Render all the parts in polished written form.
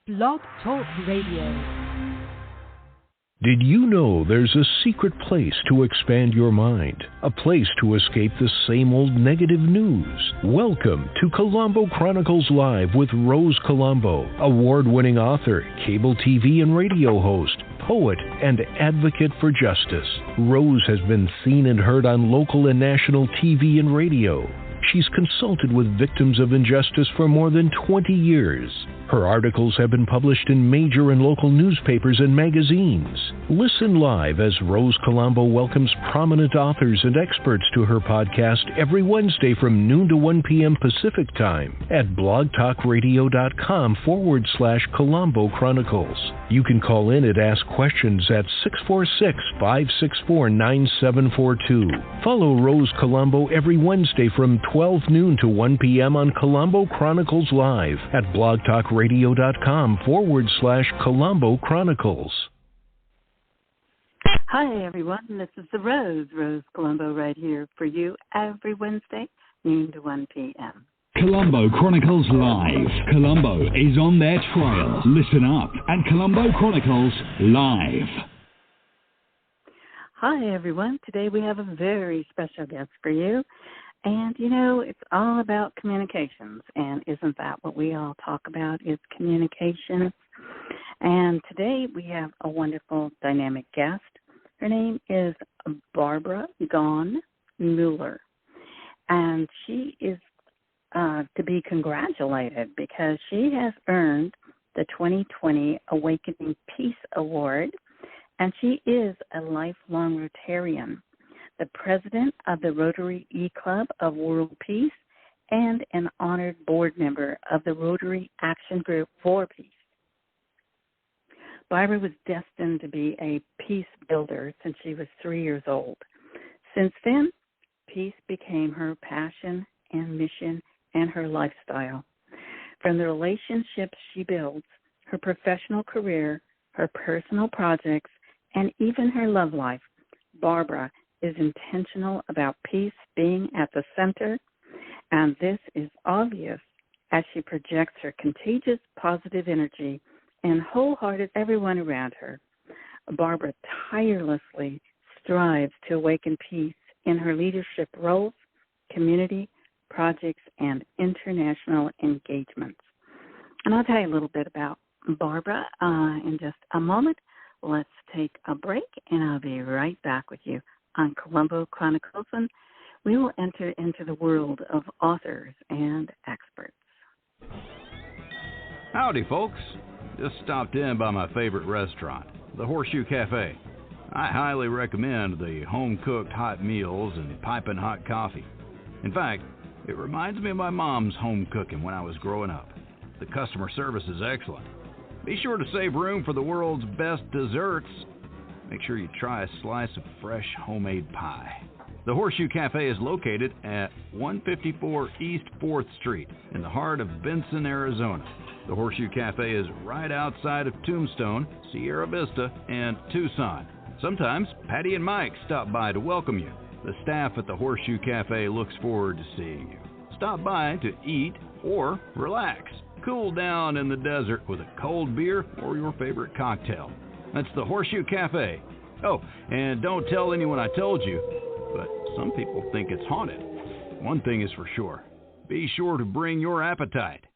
Blog Talk Radio. Did you know there's a secret place to expand your mind? A place to escape the same old negative news? Welcome to Colombo Chronicles Live with Rose Colombo, award-winning author, cable TV and radio host, poet, and advocate for justice. Rose has been seen and heard on local and national TV and radio. She's consulted with victims of injustice for more than 20 years. Her articles have been published in major and local newspapers and magazines. Listen live as Rose Colombo welcomes prominent authors and experts to her podcast every Wednesday from noon to 1 p.m. Pacific Time at blogtalkradio.com/Colombo Chronicles. You can call in and ask questions at 646-564-9742. Follow Rose Colombo every Wednesday from 12 noon to 1 p.m. on Colombo Chronicles Live at blogtalkradio.com/Colombo Chronicles. Hi, everyone. This is the Rose Colombo, right here for you every Wednesday, noon to 1 p.m. Colombo Chronicles Live. Colombo is on their trail. Listen up at Colombo Chronicles Live. Hi, everyone. Today we have a very special guest for you. And, you know, it's all about communications. And isn't that what we all talk about is communication? And today we have a wonderful dynamic guest. Her name is Barbara Gone Mueller. And she is to be congratulated because she has earned the 2020 Awakening Peace Award. And she is a lifelong Rotarian, the president of the Rotary E-Club of World Peace, and an honored board member of the Rotary Action Group for Peace. Barbara was destined to be a peace builder since she was 3 years old. Since then, peace became her passion and mission and her lifestyle. From the relationships she builds, her professional career, her personal projects, and even her love life, Barbara is intentional about peace being at the center, and this is obvious as she projects her contagious positive energy and wholehearted everyone around her. Barbara tirelessly strives to awaken peace in her leadership roles, community, projects, and international engagements. And I'll tell you a little bit about Barbara in just a moment. Let's take a break, and I'll be right back with you on Colombo Chronicles, and we will enter into the world of authors and experts. Howdy, folks. Just stopped in by my favorite restaurant, the Horseshoe Cafe. I highly recommend the home-cooked hot meals and piping hot coffee. In fact, it reminds me of my mom's home cooking when I was growing up. The customer service is excellent. Be sure to save room for the world's best desserts. Make sure you try a slice of fresh homemade pie. The Horseshoe Cafe is located at 154 East 4th Street in the heart of Benson, Arizona. The Horseshoe Cafe is right outside of Tombstone, Sierra Vista, and Tucson. Sometimes Patty and Mike stop by to welcome you. The staff at the Horseshoe Cafe looks forward to seeing you. Stop by to eat or relax. Cool down in the desert with a cold beer or your favorite cocktail. That's the Horseshoe Cafe. Oh, and don't tell anyone I told you, but some people think it's haunted. One thing is for sure. Be sure to bring your appetite.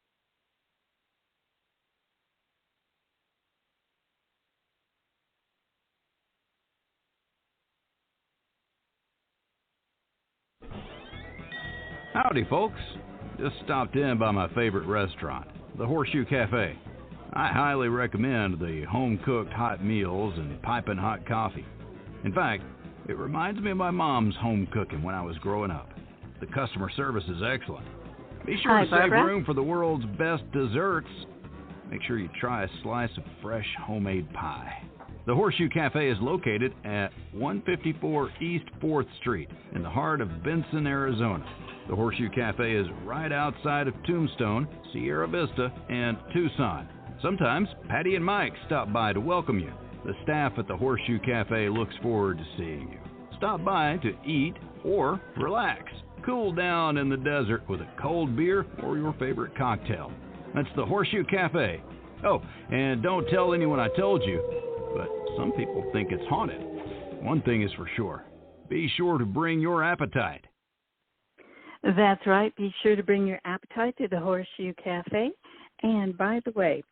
Howdy, folks. Just stopped in by my favorite restaurant, the Horseshoe Cafe. I highly recommend the home-cooked hot meals and piping hot coffee. In fact, it reminds me of my mom's home cooking when I was growing up. The customer service is excellent. Be sure to save room for the world's best desserts. Make sure you try a slice of fresh homemade pie. The Horseshoe Cafe is located at 154 East 4th Street in the heart of Benson, Arizona. The Horseshoe Cafe is right outside of Tombstone, Sierra Vista, and Tucson. Sometimes Patty and Mike stop by to welcome you. The staff at the Horseshoe Cafe looks forward to seeing you. Stop by to eat or relax. Cool down in the desert with a cold beer or your favorite cocktail. That's the Horseshoe Cafe. Oh, and don't tell anyone I told you, but some people think it's haunted. One thing is for sure. Be sure to bring your appetite. That's right. Be sure to bring your appetite to the Horseshoe Cafe. And by the way,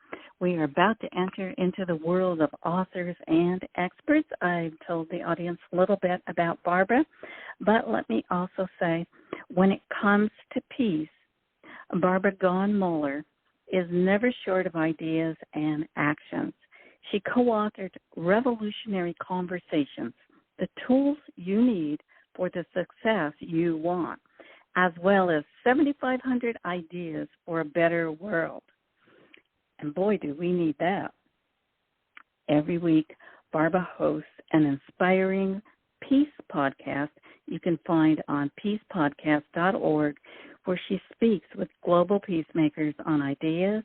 we are about to enter into the world of authors and experts. I've told the audience a little bit about Barbara, but let me also say, when it comes to peace, Barbara Gaughan-Muller is never short of ideas and actions. She co-authored Revolutionary Conversations, the tools you need for the success you want, as well as 7,500 ideas for a better world. And boy, do we need that. Every week, Barbara hosts an inspiring peace podcast you can find on peacepodcast.org, where she speaks with global peacemakers on ideas,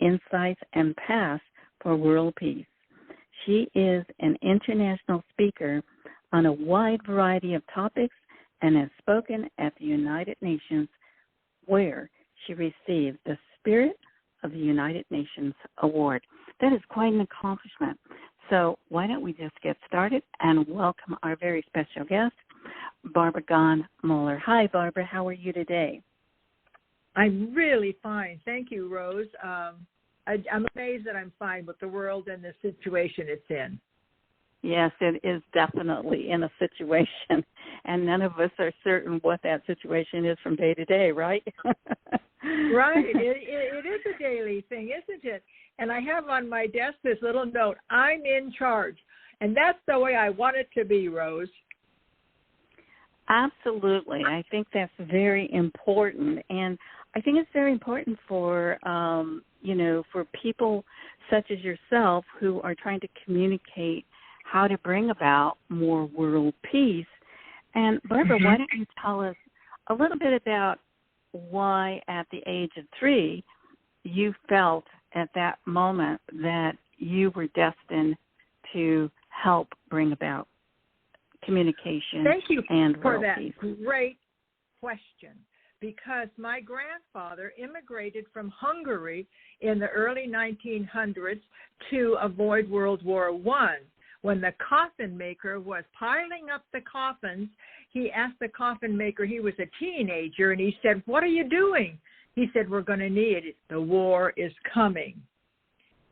insights, and paths for world peace. She is an international speaker on a wide variety of topics and has spoken at the United Nations, where she received the Spirit of the United Nations Award. That is quite an accomplishment. So why don't we just get started and welcome our very special guest, Barbara Gaughan-Muller. Hi, Barbara. How are you today? I'm really fine. Thank you, Rose. I'm amazed that I'm fine with the world and the situation it's in. Yes, it is definitely in a situation, and none of us are certain what that situation is from day to day, right? Right. It is a daily thing, isn't it? And I have on my desk this little note, I'm in charge. And that's the way I want it to be, Rose. Absolutely. I think that's very important. And I think it's very important for, for people such as yourself who are trying to communicate how to bring about more world peace. And Barbara, why don't you tell us a little bit about why at the age of 3 you felt at that moment that you were destined to help bring about communication. Thank you and for world that peace. Great question, because my grandfather immigrated from Hungary in the early 1900s to avoid World War I. When the coffin maker was piling up the coffins, he asked the coffin maker, he was a teenager, and he said, "What are you doing?" He said, "We're going to need it. The war is coming."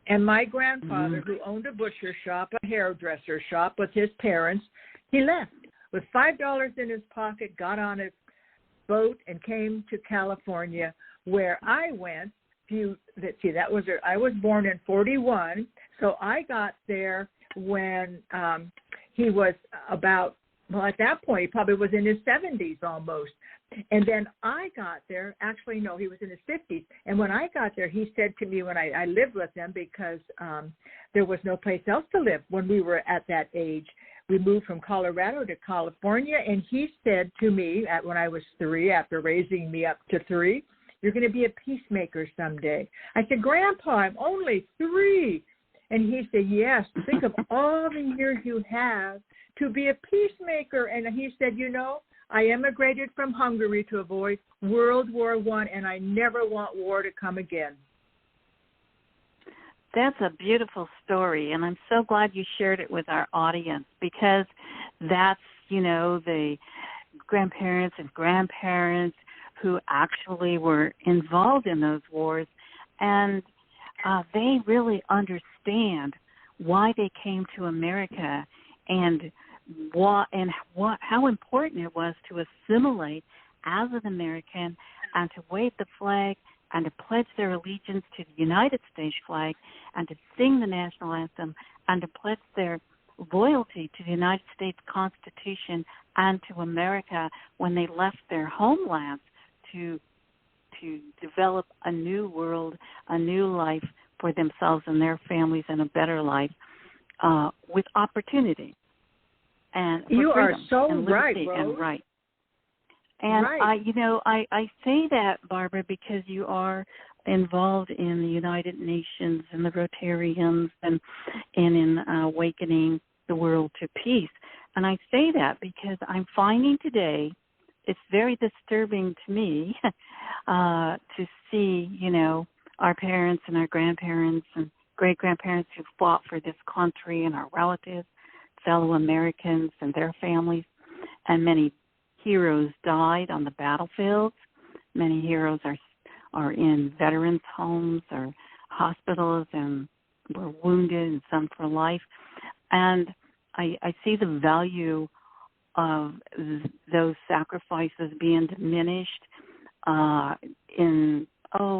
And my grandfather, who owned a butcher shop, a hairdresser shop with his parents, he left with $5 in his pocket, got on a boat, and came to California, where I went. I was born in 41, so I got there when he was about, at that point, he probably was in his 70s almost. And then I got there, actually, no, he was in his 50s. And when I got there, he said to me, when I lived with him because there was no place else to live when we were at that age. We moved from Colorado to California, and he said to me when I was 3, after raising me up to 3, "You're going to be a peacemaker someday." I said, "Grandpa, I'm only 3. And he said, "Yes, think of all the years you have to be a peacemaker." And he said, "I emigrated from Hungary to avoid World War I, and I never want war to come again." That's a beautiful story, and I'm so glad you shared it with our audience, because that's, the grandparents and grandparents who actually were involved in those wars, and they really understand why they came to America and how important it was to assimilate as an American and to wave the flag and to pledge their allegiance to the United States flag and to sing the national anthem and to pledge their loyalty to the United States Constitution and to America when they left their homelands to develop a new world, a new life for themselves and their families, and a better life with opportunity. And you are so and right, Rose. And right. And right. I say that, Barbara, because you are involved in the United Nations and the Rotarians and in awakening the world to peace. And I say that because I'm finding today it's very disturbing to me to see, our parents and our grandparents and great-grandparents who fought for this country, and our relatives, fellow Americans and their families. And many heroes died on the battlefields. Many heroes are in veterans' homes or hospitals and were wounded and some for life. And I see the value of those sacrifices being diminished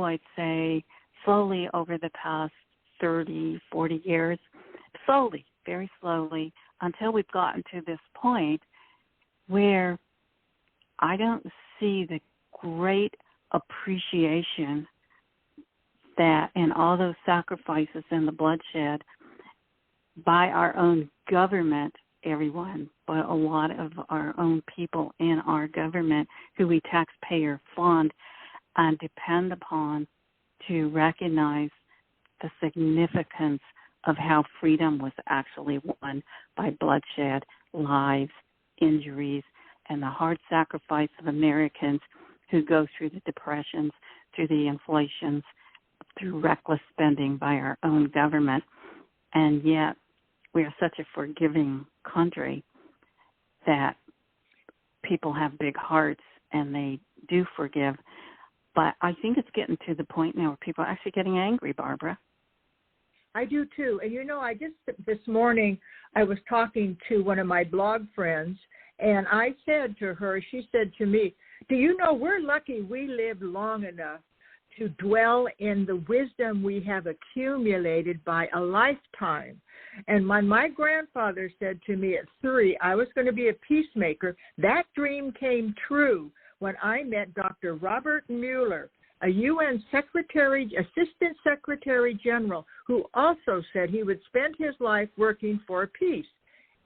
I'd say slowly over the past 30, 40 years, slowly, very slowly, until we've gotten to this point where I don't see the great appreciation that in all those sacrifices and the bloodshed by our own government, everyone, but a lot of our own people in our government who we taxpayer fund and depend upon to recognize the significance of how freedom was actually won by bloodshed, lives, injuries, and the hard sacrifice of Americans who go through the depressions, through the inflations, through reckless spending by our own government. And yet we are such a forgiving country that people have big hearts and they do forgive. But I think it's getting to the point now where people are actually getting angry, Barbara. I do too. And this morning I was talking to one of my blog friends, and I said to her, she said to me, do you know we're lucky we lived long enough to dwell in the wisdom we have accumulated by a lifetime. And when my grandfather said to me at 3, I was going to be a peacemaker, that dream came true when I met Dr. Robert Mueller, a UN Assistant Secretary General, who also said he would spend his life working for peace.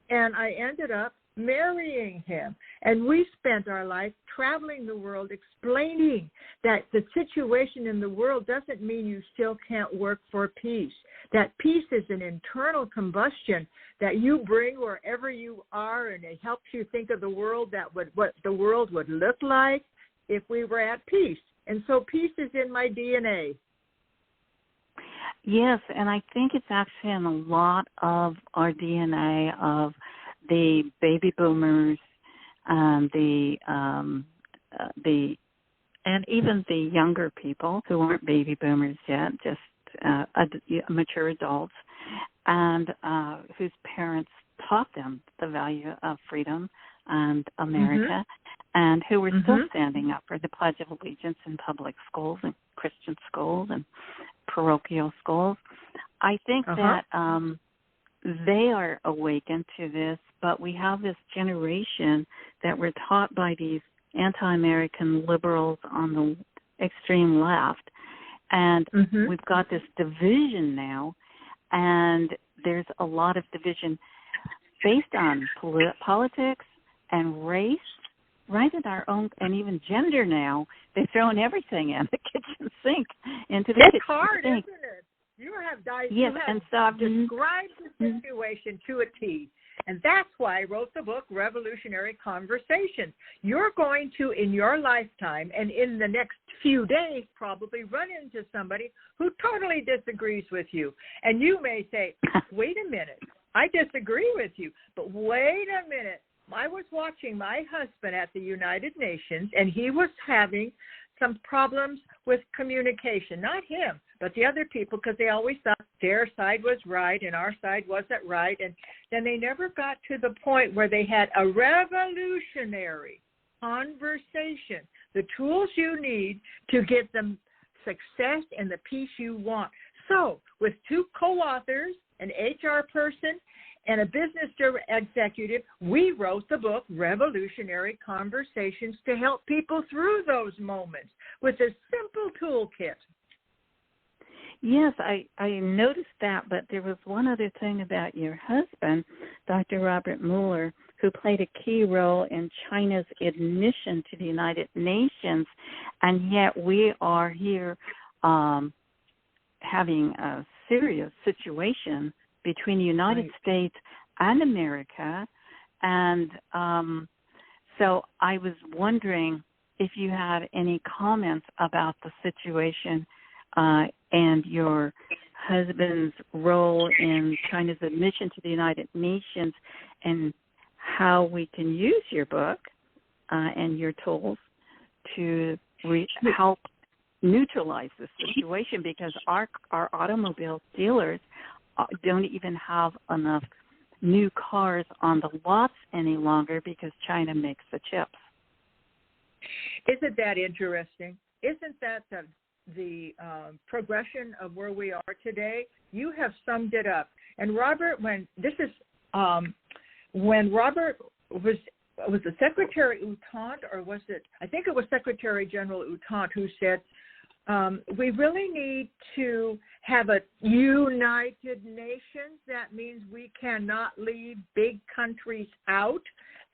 And I ended up marrying him. And we spent our life traveling the world explaining that the situation in the world doesn't mean you still can't work for peace. That peace is an internal combustion that you bring wherever you are, and it helps you think of the world what the world would look like if we were at peace. And so peace is in my DNA. Yes, and I think it's actually in a lot of our DNA of the baby boomers, and even the younger people who aren't baby boomers yet, just mature adults, and whose parents taught them the value of freedom and America, and who were still standing up for the Pledge of Allegiance in public schools and Christian schools and parochial schools. I think that they are awakened to this, but we have this generation that we're taught by these anti-American liberals on the extreme left, and we've got this division now, and there's a lot of division based on politics and race, right in our own, and even gender now. They're throwing everything in the kitchen sink, into the kitchen sink. It's hard, isn't it? You have described the situation to a T. And that's why I wrote the book, Revolutionary Conversations. You're going to, in your lifetime and in the next few days, probably run into somebody who totally disagrees with you. And you may say, wait a minute, I disagree with you, but wait a minute. I was watching my husband at the United Nations, and he was having some problems with communication. Not him, but the other people, because they always thought their side was right and our side wasn't right. And then they never got to the point where they had a revolutionary conversation, the tools you need to get the success and the peace you want. So with 2 co-authors, an HR person, and a business executive, we wrote the book, Revolutionary Conversations, to help people through those moments with a simple toolkit. Yes, I noticed that, but there was one other thing about your husband, Dr. Robert Mueller, who played a key role in China's admission to the United Nations, and yet we are here having a serious situation between the United States and America. And so I was wondering if you had any comments about the situation and your husband's role in China's admission to the United Nations, and how we can use your book and your tools to help neutralize the situation, because our automobile dealers don't even have enough new cars on the lots any longer because China makes the chips. Isn't that interesting? Isn't that the progression of where we are today? You have summed it up. And Robert, when Robert was the Secretary Outant, or was it? I think it was Secretary General Outant who said, we really need to have a United Nations. That means we cannot leave big countries out.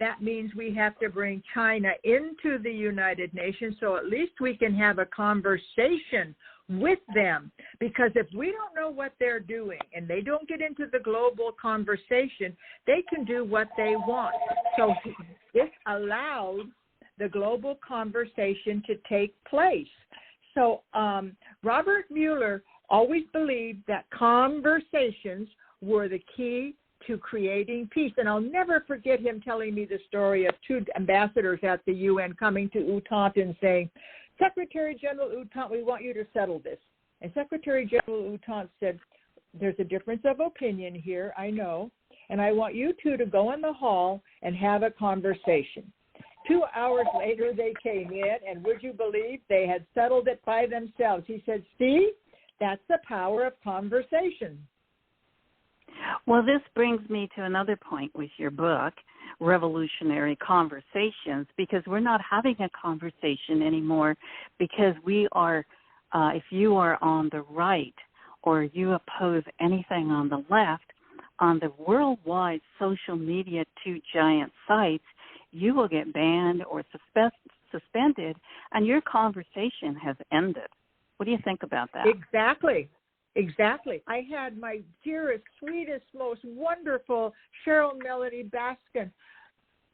That means we have to bring China into the United Nations, so at least we can have a conversation with them. Because if we don't know what they're doing and they don't get into the global conversation, they can do what they want. So this allowed the global conversation to take place. So Robert Mueller always believed that conversations were the key to creating peace. And I'll never forget him telling me the story of two ambassadors at the UN coming to Outant and saying, Secretary General Outant, we want you to settle this. And Secretary General Outant said, there's a difference of opinion here, I know, and I want you two to go in the hall and have a conversation. 2 hours later, they came in, and would you believe they had settled it by themselves? He said, see, that's the power of conversation. Well, this brings me to another point with your book, Revolutionary Conversations, because we're not having a conversation anymore, because we are, if you are on the right or you oppose anything on the left, on the worldwide social media two giant sites, you will get banned or suspended, and your conversation has ended. What do you think about that? Exactly. I had my dearest, sweetest, most wonderful Cheryl Melody Baskin.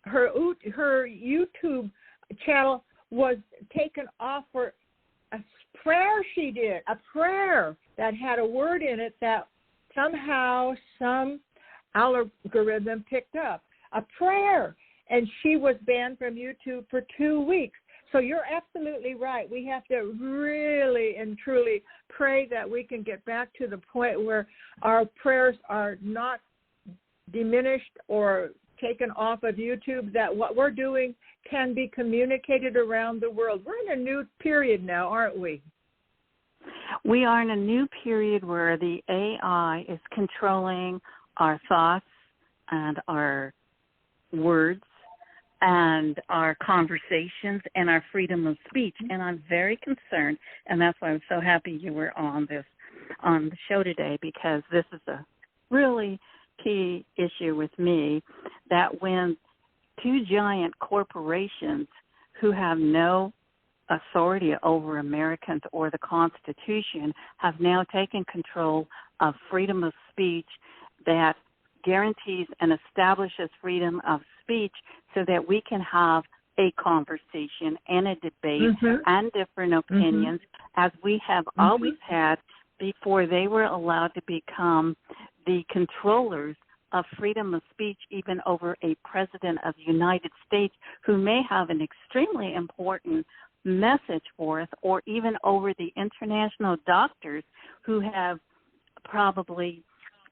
Her YouTube channel was taken off for a prayer she did, a prayer that had a word in it that somehow some algorithm picked up. A prayer. And she was banned from YouTube for 2 weeks. So you're absolutely right. We have to really and truly pray that we can get back to the point where our prayers are not diminished or taken off of YouTube, that what we're doing can be communicated around the world. We're in a new period now, aren't we? We are in a new period where the AI is controlling our thoughts and our words and our conversations and our freedom of speech. And I'm very concerned, and that's why I'm so happy you were on the show today, because this is a really key issue with me, that when two giant corporations who have no authority over Americans or the Constitution have now taken control of freedom of speech that guarantees and establishes freedom of speech so that we can have a conversation and a debate and different opinions as we have always had before they were allowed to become the controllers of freedom of speech, even over a president of the United States who may have an extremely important message for us, or even over the international doctors who have probably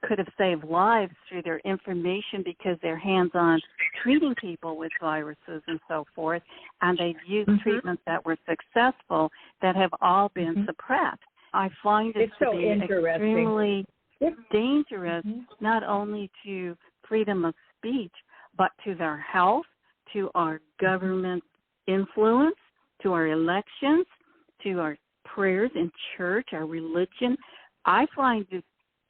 could have saved lives through their information because they're hands-on treating people with viruses and so forth, and they've used treatments that were successful that have all been suppressed. I find it to be extremely dangerous, not only to freedom of speech, but to their health, to our government influence, to our elections, to our prayers in church, our religion. I find this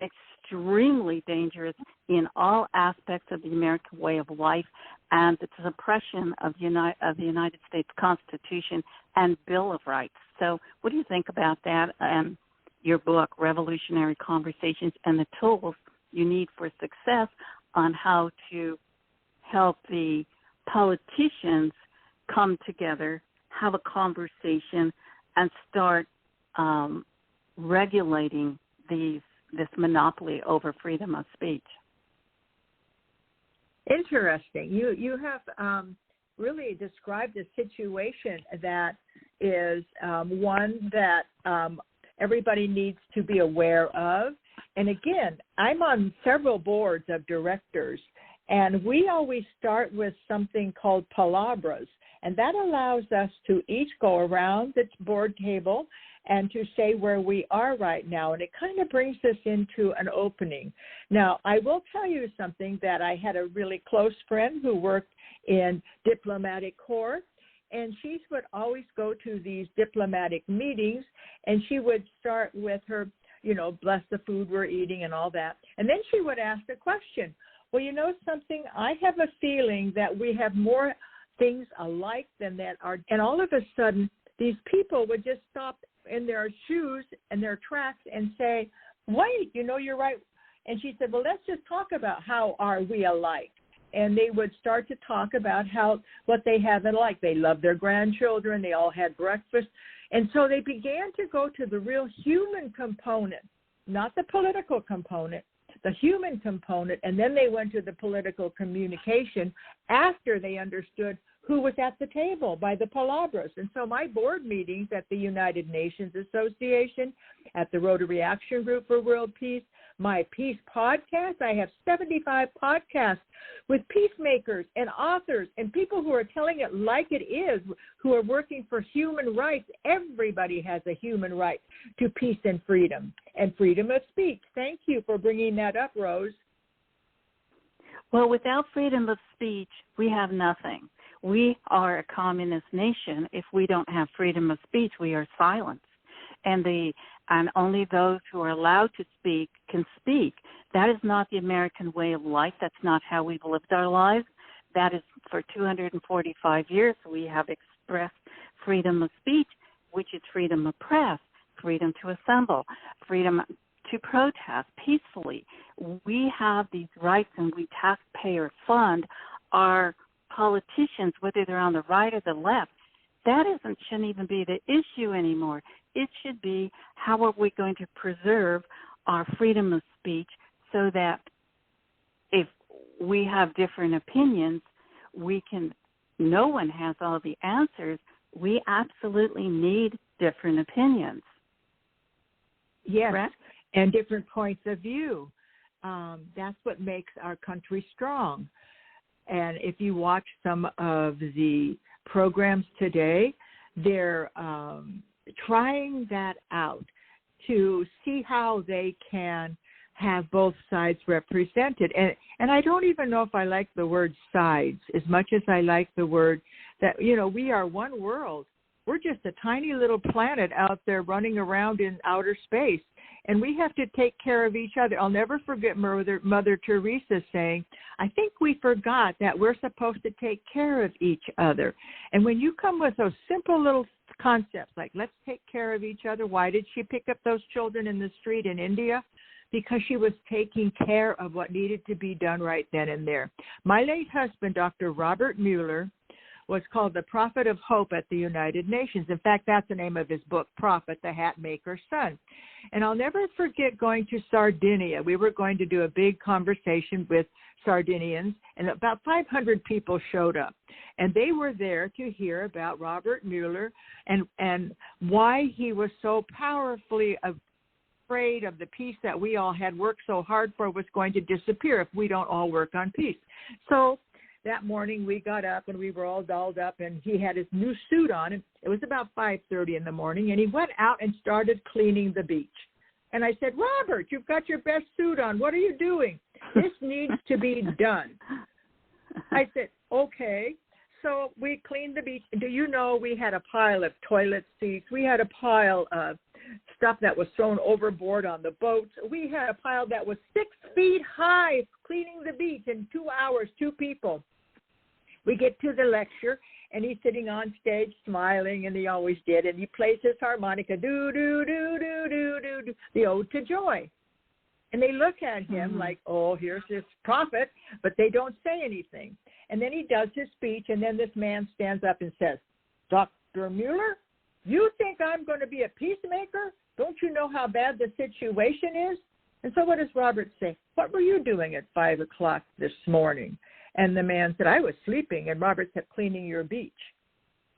extremely dangerous in all aspects of the American way of life and the suppression of the United States Constitution and Bill of Rights. So what do you think about that and your book, Revolutionary Conversations, and the tools you need for success on how to help the politicians come together, have a conversation, and start regulating this monopoly over freedom of speech. Interesting. You have really described a situation that is one that everybody needs to be aware of. And again, I'm on several boards of directors, and we always start with something called palabras, and that allows us to each go around the board table and to say where we are right now, and it kind of brings us into an opening. Now, I will tell you something, that I had a really close friend who worked in diplomatic corps, and she would always go to these diplomatic meetings, and she would start with her, bless the food we're eating and all that, and then she would ask a question. Well, you know something? I have a feeling that we have more things alike than that are, and all of a sudden, these people would just stop in their shoes and their tracks and say, wait, you're right. And she said, well, let's just talk about how are we alike. And they would start to talk about what they have in like. They love their grandchildren. They all had breakfast. And so they began to go to the real human component, not the political component, the human component. And then they went to the political communication after they understood who was at the table by the palabras. And so my board meetings at the United Nations Association, at the Rotary Action Group for World Peace, my peace podcast, I have 75 podcasts with peacemakers and authors and people who are telling it like it is, who are working for human rights. Everybody has a human right to peace and freedom of speech. Thank you for bringing that up, Rose. Well, without freedom of speech, we have nothing. We are a communist nation. If we don't have freedom of speech, we are silenced. And only those who are allowed to speak can speak. That is not the American way of life. That's not how we've lived our lives. That is, for 245 years, we have expressed freedom of speech, which is freedom of press, freedom to assemble, freedom to protest peacefully. We have these rights, and we taxpayer fund our politicians, whether they're on the right or the left. That shouldn't even be the issue anymore. It should be, how are we going to preserve our freedom of speech so that if we have different opinions, no one has all the answers. We absolutely need different opinions. Yes, correct? And different points of view. That's what makes our country strong. And if you watch some of the programs today, they're trying that out to see how they can have both sides represented. And I don't even know if I like the word sides as much as I like the word that, we are one world. We're just a tiny little planet out there running around in outer space. And we have to take care of each other. I'll never forget Mother Teresa saying, I think we forgot that we're supposed to take care of each other. And when you come with those simple little concepts like let's take care of each other, why did she pick up those children in the street in India? Because she was taking care of what needed to be done right then and there. My late husband, Dr. Robert Mueller, was called the Prophet of Hope at the United Nations. In fact, that's the name of his book, Prophet, the Hat Maker's Son. And I'll never forget going to Sardinia. We were going to do a big conversation with Sardinians, and about 500 people showed up. And they were there to hear about Robert Mueller and why he was so powerfully afraid of the peace that we all had worked so hard for was going to disappear if we don't all work on peace. So that morning we got up and we were all dolled up, and he had his new suit on. And it was about 5:30 in the morning, and he went out and started cleaning the beach. And I said, Robert, you've got your best suit on. What are you doing? This needs to be done. I said, okay. So we cleaned the beach. Do you know we had a pile of toilet seats? We had a pile of stuff that was thrown overboard on the boats. We had a pile that was 6 feet high cleaning the beach in 2 hours, 2 people. We get to the lecture, and he's sitting on stage smiling, and he always did, and he plays his harmonica, do, do, do, do, do, do, do, the Ode to Joy. And they look at him like, oh, here's this prophet, but they don't say anything. And then he does his speech, and then this man stands up and says, Dr. Mueller, you think I'm going to be a peacemaker? Don't you know how bad the situation is? And so what does Robert say? What were you doing at 5 o'clock this morning? And the man said, I was sleeping. And Robert said, cleaning your beach.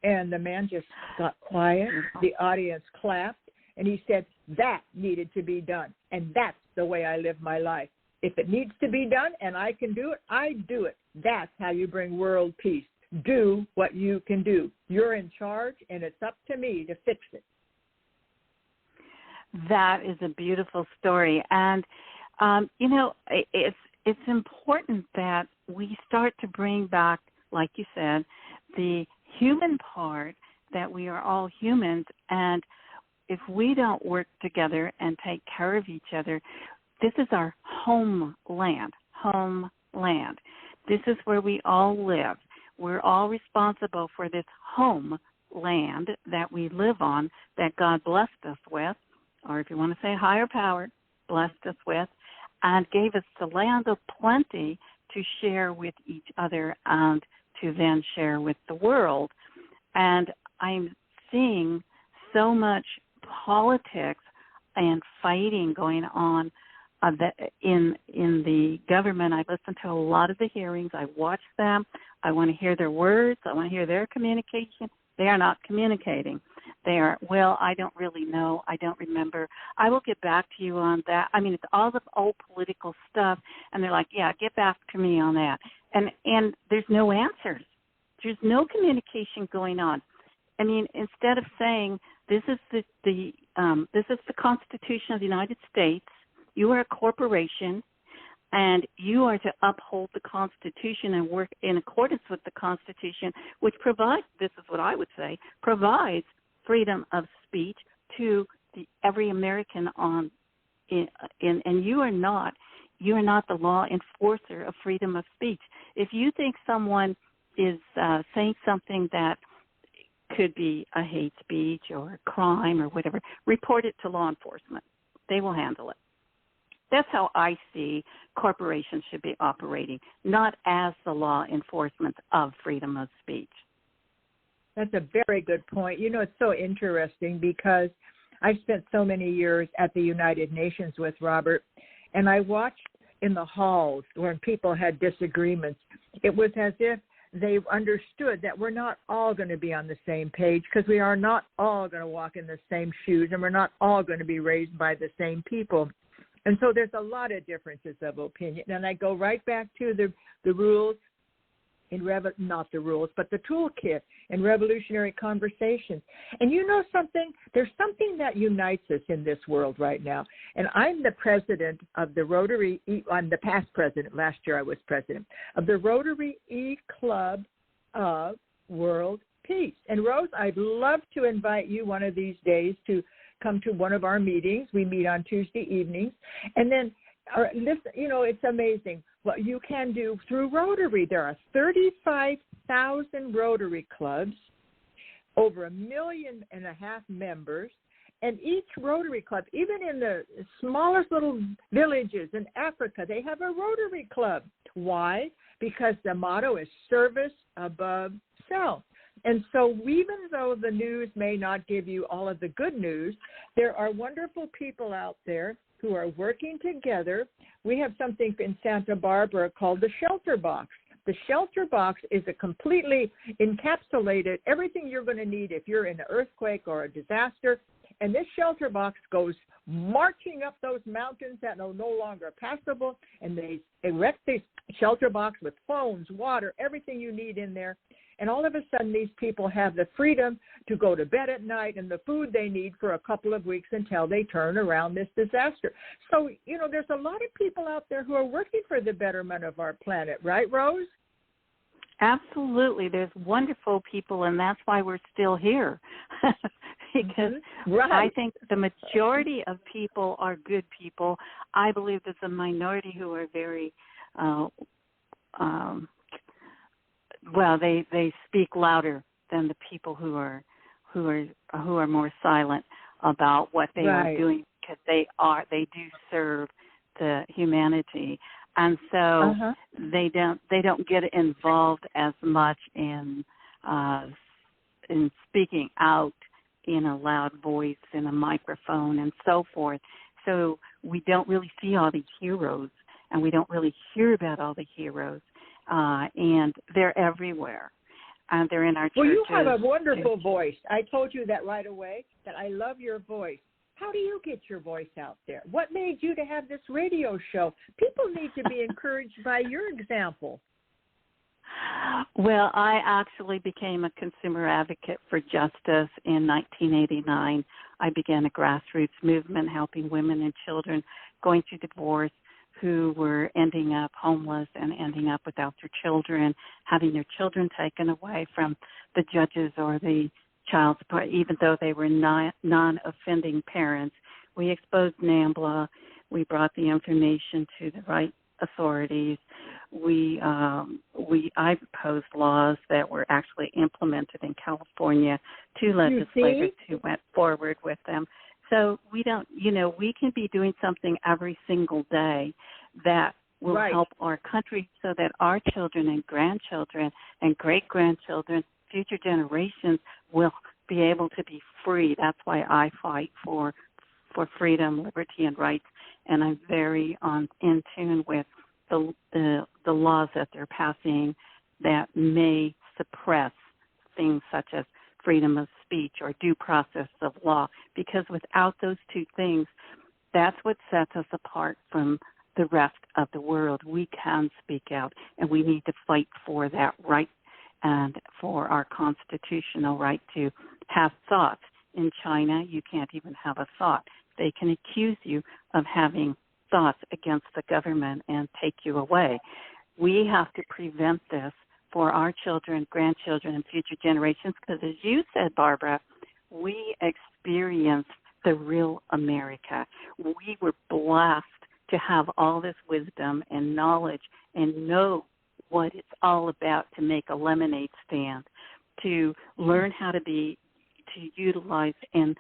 And the man just got quiet. The audience clapped. And he said, that needed to be done. And that's the way I live my life. If it needs to be done and I can do it, I do it. That's how you bring world peace. Do what you can do. You're in charge, and it's up to me to fix it. That is a beautiful story. And, it's important that we start to bring back, like you said, the human part, that we are all humans. And if we don't work together and take care of each other, this is our homeland. This is where we all live. We're all responsible for this homeland that we live on, that God blessed us with, or if you want to say higher power, blessed us with, and gave us the land of plenty to share with each other and to then share with the world. And I'm seeing so much politics and fighting going on in the government. I listen to a lot of the hearings. I watch them. I want to hear their words. I want to hear their communication. They are not communicating. They are, well, I don't really know. I don't remember. I will get back to you on that. I mean, it's all the old political stuff, and they're like, yeah, get back to me on that. And there's no answers. There's no communication going on. I mean, instead of saying this is the Constitution of the United States, you are a corporation, and you are to uphold the Constitution and work in accordance with the Constitution, which provides, this is what I would say, provides freedom of speech to every American and you are not the law enforcer of freedom of speech. If you think someone is saying something that could be a hate speech or a crime or whatever, report it to law enforcement. They will handle it. That's how I see corporations should be operating, not as the law enforcement of freedom of speech. That's a very good point. You know, it's so interesting because I've spent so many years at the United Nations with Robert, and I watched in the halls when people had disagreements. It was as if they understood that we're not all going to be on the same page because we are not all going to walk in the same shoes, and we're not all going to be raised by the same people. And so there's a lot of differences of opinion. And I go right back to the rules, not the rules, but the toolkit in revolutionary conversations. And you know something? There's something that unites us in this world right now. And I'm the president of the Rotary, I'm the past president, last year I was president, of the Rotary E-Club of World Peace. And Rose, I'd love to invite you one of these days to come to one of our meetings. We meet on Tuesday evenings. And then, listen, you know, it's amazing what you can do through Rotary. There are 35,000 Rotary clubs, over 1.5 million members, and each Rotary club, even in the smallest little villages in Africa, they have a Rotary club. Why? Because the motto is service above self. And so even though the news may not give you all of the good news, there are wonderful people out there who are working together. We have something in Santa Barbara called the Shelter Box. The Shelter Box is a completely encapsulated, everything you're going to need if you're in an earthquake or a disaster. And this Shelter Box goes marching up those mountains that are no longer passable, and they erect this Shelter Box with phones, water, everything you need in there. And all of a sudden, these people have the freedom to go to bed at night and the food they need for a couple of weeks until they turn around this disaster. So, you know, there's a lot of people out there who are working for the betterment of our planet, right, Rose? Absolutely. There's wonderful people, and that's why we're still here. Because right. I think the majority of people are good people. I believe there's a minority who are very well, they speak louder than the people who are more silent about what they are doing, because they do serve the humanity, and so they don't get involved as much in speaking out in a loud voice and a microphone and so forth. So we don't really see all these heroes, and we don't really hear about all the heroes, and they're everywhere. They're in our churches. Well, you have a wonderful voice. I told you that right away, that I love your voice. How do you get your voice out there? What made you to have this radio show? People need to be encouraged by your example. Well, I actually became a consumer advocate for justice in 1989. I began a grassroots movement helping women and children going through divorce who were ending up homeless and ending up without their children, having their children taken away from the judges or the child support, even though they were non-offending parents. We exposed NAMBLA. We brought the information to the right authorities. I proposed laws that were actually implemented in California. 2 legislators who went forward with them. So we can be doing something every single day that will help our country so that our children and grandchildren and great-grandchildren, future generations will be able to be free. That's why I fight for freedom, liberty, and rights, and I'm very in tune with the laws that they're passing that may suppress things such as freedom of speech or due process of law, because without those 2 things, that's what sets us apart from the rest of the world. We can speak out, and we need to fight for that right and for our constitutional right to have thoughts. In China, you can't even have a thought. They can accuse you of having thoughts against the government and take you away. We have to prevent this for our children, grandchildren, and future generations, because as you said, Barbara, we experienced the real America. We were blessed to have all this wisdom and knowledge and know what it's all about to make a lemonade stand, to learn how to utilize and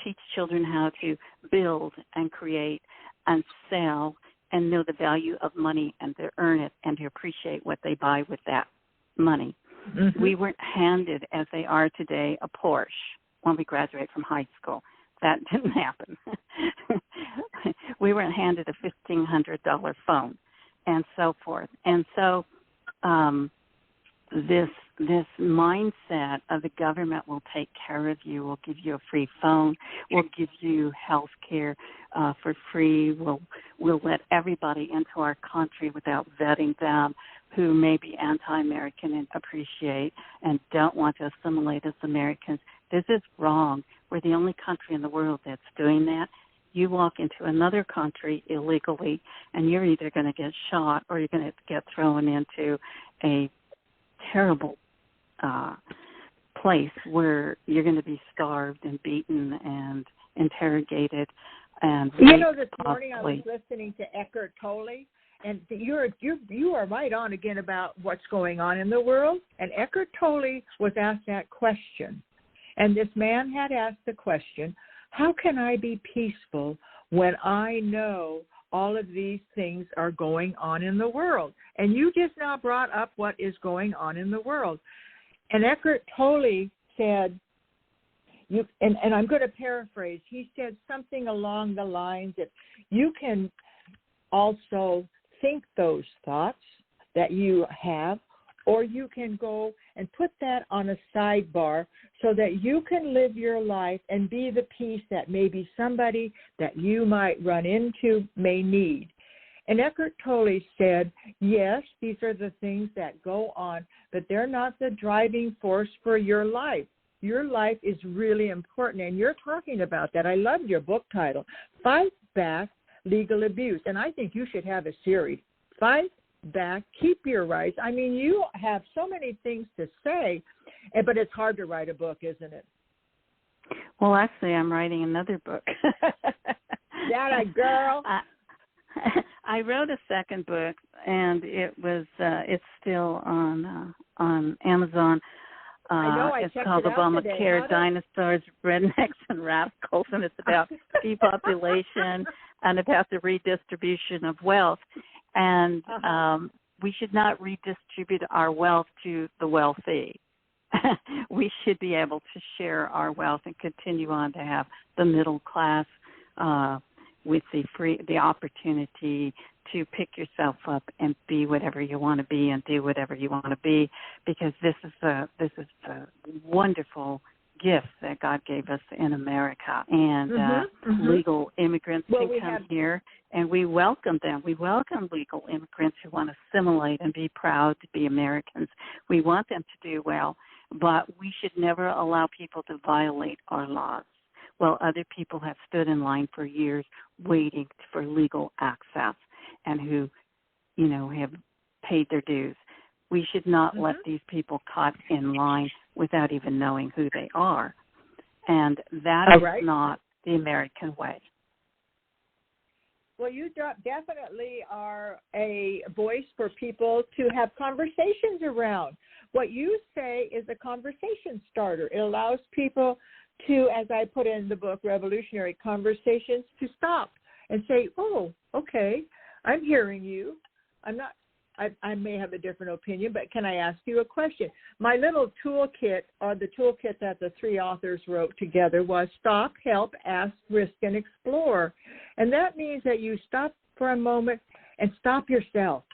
teach children how to build and create and sell and know the value of money and to earn it and to appreciate what they buy with that money. Mm-hmm. We weren't handed, as they are today, a Porsche when we graduate from high school. That didn't happen. We weren't handed a $1,500 phone and so forth. And so this mindset of the government will take care of you, will give you a free phone, will give you health care for free, will let everybody into our country without vetting them who may be anti-American and appreciate and don't want to assimilate as Americans. This is wrong. We're the only country in the world that's doing that. You walk into another country illegally, and you're either going to get shot or you're going to get thrown into a terrible place where you're going to be starved and beaten and interrogated. And this morning I was listening to Eckhart Tolle, and you are right on again about what's going on in the world. And Eckhart Tolle was asked that question, and this man had asked the question, how can I be peaceful when I know all of these things are going on in the world? And you just now brought up what is going on in the world. And Eckhart Tolle said, and I'm going to paraphrase, he said something along the lines that you can also think those thoughts that you have, or you can go and put that on a sidebar so that you can live your life and be the peace that maybe somebody that you might run into may need. And Eckhart Tolle said, yes, these are the things that go on, but they're not the driving force for your life. Your life is really important, and you're talking about that. I love your book title, Fight Back Legal Abuse, and I think you should have a series, Fight Back, Keep Your Rights. I mean, you have so many things to say, but it's hard to write a book, isn't it? Well, actually, I'm writing another book. That a girl. I wrote a second book, and it's still on Amazon. It's called Obamacare, Dinosaurs, Rednecks, and Radicals, and it's about depopulation and about the redistribution of wealth. And we should not redistribute our wealth to the wealthy. we should be able to share our wealth and continue on to have the middle class with the opportunity to pick yourself up and be whatever you want to be and do whatever you want to be, because this is a wonderful gift that God gave us in America. And legal immigrants can come here, and we welcome them. We welcome legal immigrants who want to assimilate and be proud to be Americans. We want them to do well, but we should never allow people to violate our laws while other people have stood in line for years waiting for legal access and who, have paid their dues. We should not let these people caught in line without even knowing who they are. And that is not the American way. Well, you definitely are a voice for people to have conversations around. What you say is a conversation starter. It allows people to, as I put in the book, Revolutionary Conversations, to stop and say, oh, okay, I'm hearing you. I may have a different opinion, but can I ask you a question? My little toolkit, or the toolkit that the three authors wrote together, was stop, help, ask, risk, and explore. And that means that you stop for a moment and stop yourself.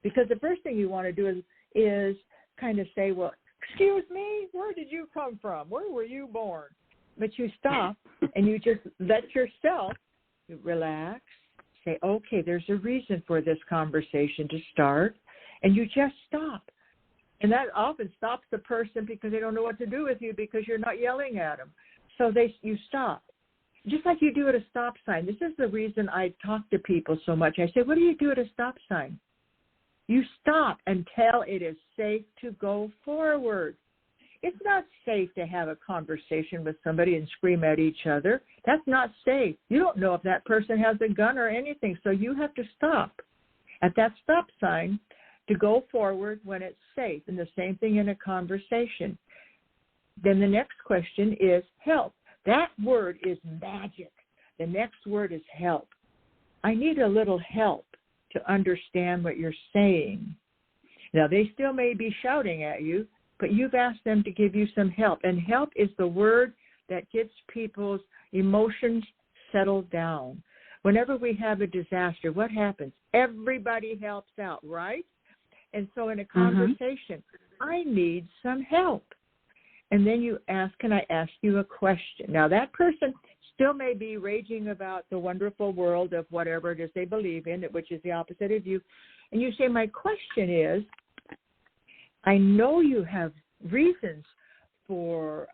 Because the first thing you want to do is kind of say, well, excuse me, where did you come from? Where were you born? But you stop and you just let yourself relax. Say, okay, there's a reason for this conversation to start, and you just stop. And that often stops the person because they don't know what to do with you because you're not yelling at them. So you stop. Just like you do at a stop sign. This is the reason I talk to people so much. I say, what do you do at a stop sign? You stop until it is safe to go forward. It's not safe to have a conversation with somebody and scream at each other. That's not safe. You don't know if that person has a gun or anything, so you have to stop at that stop sign to go forward when it's safe, and the same thing in a conversation. Then the next question is help. That word is magic. The next word is help. I need a little help to understand what you're saying. Now, they still may be shouting at you, but you've asked them to give you some help. And help is the word that gets people's emotions settled down. Whenever we have a disaster, what happens? Everybody helps out, right? And so in a conversation, I need some help. And then you ask, can I ask you a question? Now, that person still may be raging about the wonderful world of whatever it is they believe in, which is the opposite of you. And you say, my question is, I know you have reasons for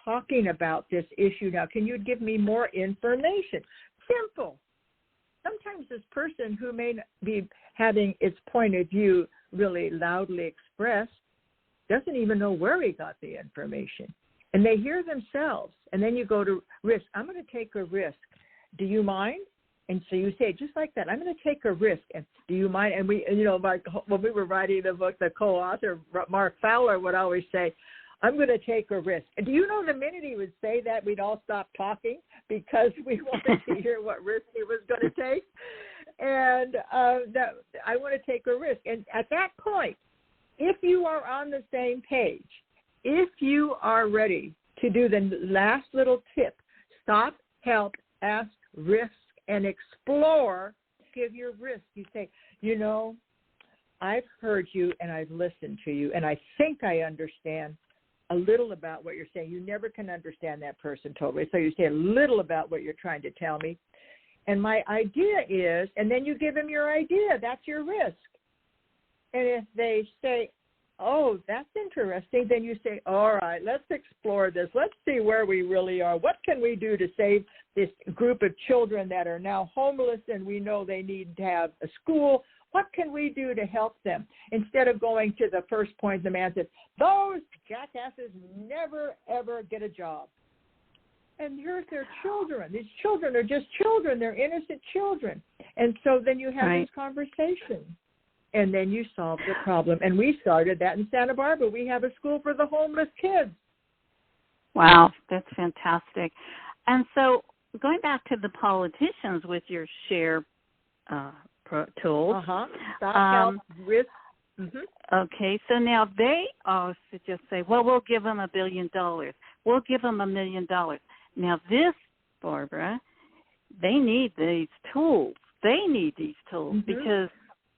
talking about this issue. Now, can you give me more information? Simple. Sometimes this person who may be having its point of view really loudly expressed doesn't even know where he got the information. And they hear themselves. And then you go to risk. I'm going to take a risk. Do you mind? And so you say, just like that, I'm going to take a risk. And do you mind? And when we were writing the book, the co-author, Mark Fowler, would always say, I'm going to take a risk. And do you know the minute he would say that, we'd all stop talking because we wanted to hear what risk he was going to take. And I want to take a risk. And at that point, if you are on the same page, if you are ready to do the last little tip, stop, help, ask, risk, and explore, give your risk. You say, I've heard you and I've listened to you, and I think I understand a little about what you're saying. You never can understand that person totally, so you say a little about what you're trying to tell me. And my idea is, and then you give them your idea. That's your risk. And if they say, oh, that's interesting, then you say, all right, let's explore this. Let's see where we really are. What can we do to save this group of children that are now homeless and we know they need to have a school? What can we do to help them? Instead of going to the first point, the man says, those jackasses never, ever get a job. And here's their children. These children are just children. They're innocent children. And so then you have these conversations. And then you solve the problem. And we started that in Santa Barbara. We have a school for the homeless kids. Wow, that's fantastic. And so going back to the politicians with your share tools. Stop, help, risk, Okay, so now they also just say, well, we'll give them $1 billion. We'll give them $1 million. Now this, Barbara, they need these tools. They need these tools because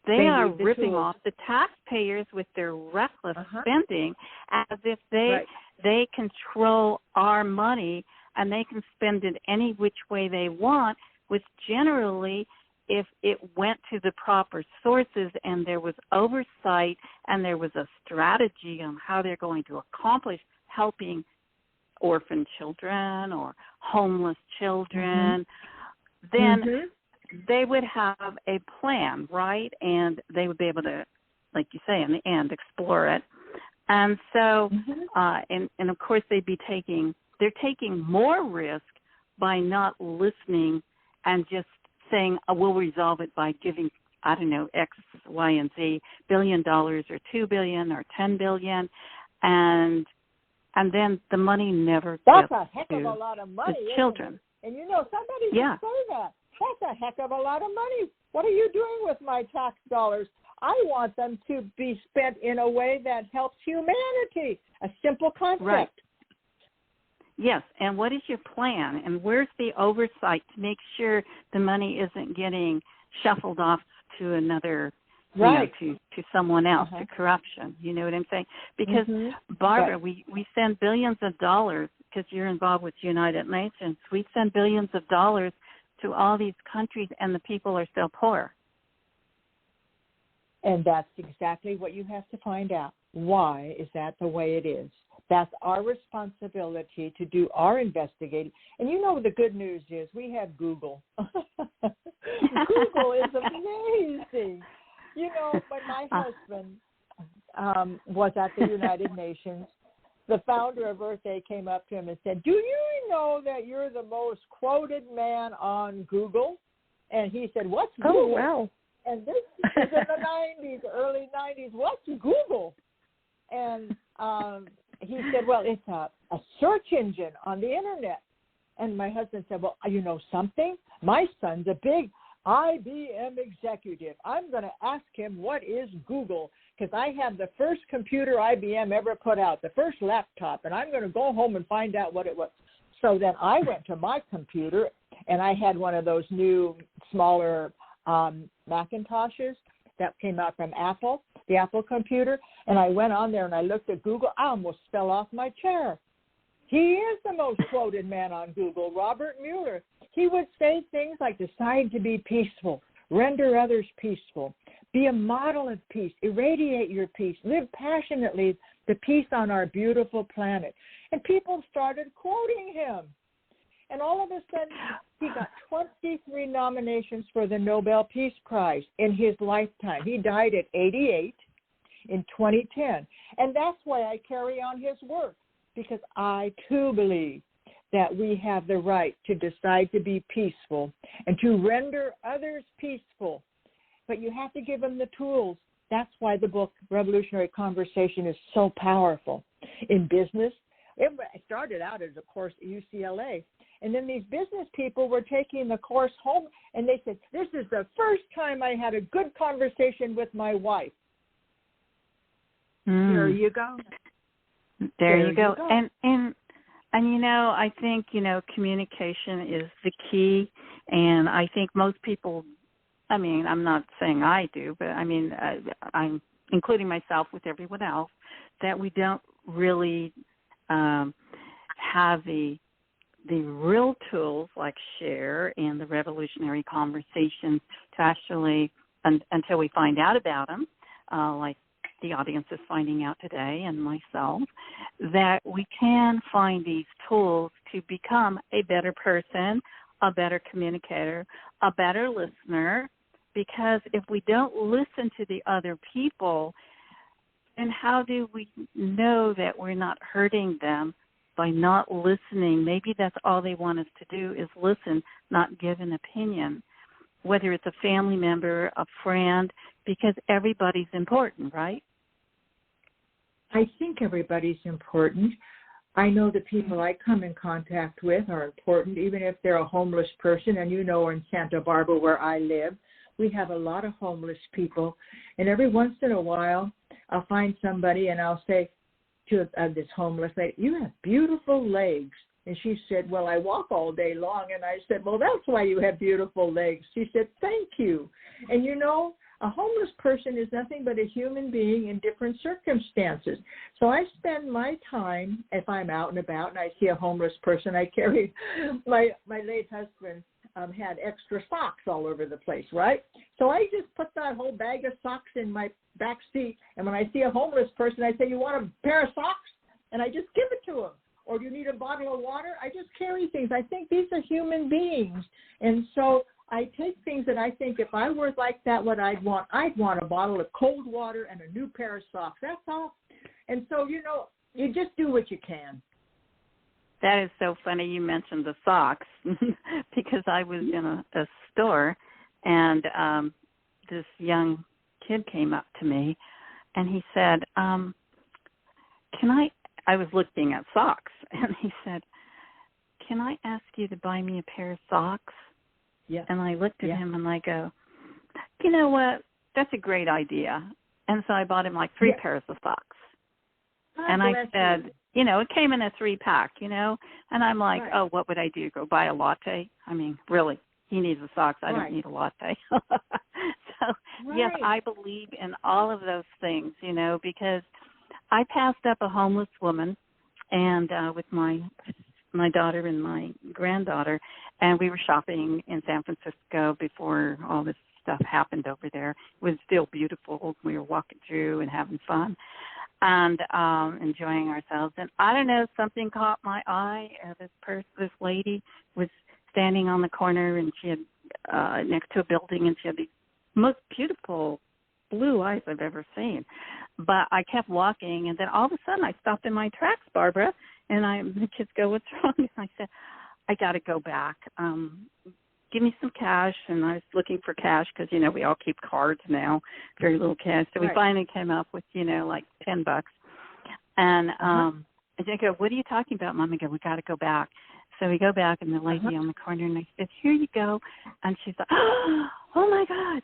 they are ripping off the taxpayers with their reckless spending as if they control our money and they can spend it any which way they want, which generally, if it went to the proper sources and there was oversight and there was a strategy on how they're going to accomplish helping orphan children or homeless children, then they would have a plan, right? And they would be able to, like you say, in the end, explore it. And so, and of course, they're taking more risk by not listening and just saying, we'll resolve it by giving, I don't know, X, Y, and Z, $1 billion or $2 billion or $10 billion, and then the money never gets a heck of to a lot of money, the children. And you know, somebody should say that. That's a heck of a lot of money. What are you doing with my tax dollars? I want them to be spent in a way that helps humanity. A simple concept. Right. Yes, and what is your plan? And where's the oversight to make sure the money isn't getting shuffled off to another, to someone else, to corruption? You know what I'm saying? Because, Barbara, we send billions of dollars, because you're involved with United Nations, we send billions of dollars to all these countries, and the people are still poor. And that's exactly what you have to find out. Why is that the way it is? That's our responsibility to do our investigating. And you know the good news is we have Google. Google is amazing. You know, when my husband was at the United Nations, the founder of Earth Day came up to him and said, do you know that you're the most quoted man on Google? And he said, what's Google? Oh, wow. And this is in the 90s, early 90s. What's Google? And he said, well, it's a search engine on the Internet. And my husband said, well, you know something? My son's a big IBM executive. I'm going to ask him what is Google, because I have the first computer IBM ever put out, the first laptop, and I'm going to go home and find out what it was. So then I went to my computer, and I had one of those new, smaller Macintoshes that came out from Apple, the Apple computer, and I went on there and I looked at Google. I almost fell off my chair. He is the most quoted man on Google, Robert Mueller. He would say things like, decide to be peaceful, render others peaceful, be a model of peace, irradiate your peace, live passionately the peace on our beautiful planet. And people started quoting him. And all of a sudden, he got 23 nominations for the Nobel Peace Prize in his lifetime. He died at 88 in 2010. And that's why I carry on his work, because I, too, believe that we have the right to decide to be peaceful and to render others peaceful. But you have to give them the tools. That's why the book Revolutionary Conversation is so powerful. In business, it started out as a course at UCLA. And then these business people were taking the course home, and they said, this is the first time I had a good conversation with my wife. There you go. There you go. And you know, I think, you know, communication is the key. And I think most people, I mean, I'm not saying I do, but I mean, I'm including myself with everyone else, that we don't really have the real tools like share and the revolutionary conversations to actually, until we find out about them, like the audience is finding out today and myself, that we can find these tools to become a better person, a better communicator, a better listener, because if we don't listen to the other people, then how do we know that we're not hurting them by not listening? Maybe that's all they want us to do is listen, not give an opinion, whether it's a family member, a friend, because everybody's important, right? I think everybody's important. I know the people I come in contact with are important, even if they're a homeless person. And you know, in Santa Barbara where I live, we have a lot of homeless people. And every once in a while, I'll find somebody and I'll say to this homeless lady, you have beautiful legs. And she said, well, I walk all day long. And I said, well, that's why you have beautiful legs. She said, thank you. And, you know, a homeless person is nothing but a human being in different circumstances. So I spend my time, if I'm out and about and I see a homeless person, I carry my late husband had extra socks all over the place, right? So I just put that whole bag of socks in my back seat. And when I see a homeless person, I say, you want a pair of socks? And I just give it to them. Or do you need a bottle of water? I just carry things. I think these are human beings. And so I take things that I think if I were like that, what I'd want a bottle of cold water and a new pair of socks. That's all. And so, you know, you just do what you can. That is so funny you mentioned the socks because I was in a store and this young kid came up to me and he said, I was looking at socks, and he said, can I ask you to buy me a pair of socks? Yeah. And I looked at him, and I go, you know what? That's a great idea. And so I bought him like 3 pairs of socks. And I said, you know, it came in a 3-pack, you know. And I'm like, oh, what would I do? Go buy a latte? I mean, really, he needs the socks. I don't need a latte. So, yes, I believe in all of those things, you know, because I passed up a homeless woman and with my daughter and my granddaughter, and we were shopping in San Francisco before all this stuff happened over there. It was still beautiful. We were walking through and having fun and enjoying ourselves. And I don't know, something caught my eye. This lady was standing on the corner, and she had next to a building, and she had these most beautiful blue eyes I've ever seen. But I kept walking, and then all of a sudden I stopped in my tracks, Barbara, and the kids go, what's wrong? And I said, I got to go back. Give me some cash. And I was looking for cash because, you know, we all keep cards now, very little cash. So we finally came up with, you know, like $10. And they go, what are you talking about, Mom? I go, we got to go back. So we go back, and the lady on the corner, and I said, here you go. And she's like, oh, my God.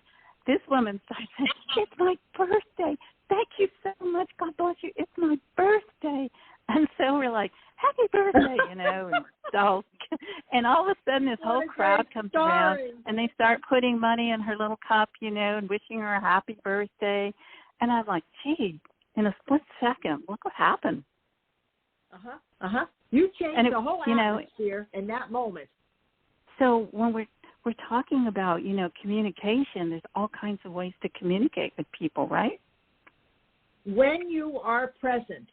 This woman started saying, it's my birthday. Thank you so much. God bless you. It's my birthday. And so we're like, happy birthday, you know. And all of a sudden this whole crowd comes around, and they start putting money in her little cup, you know, and wishing her a happy birthday. And I'm like, gee, in a split second, look what happened. You changed the whole atmosphere in that moment. So when we're talking about, you know, communication, there's all kinds of ways to communicate with people, right? When you are present,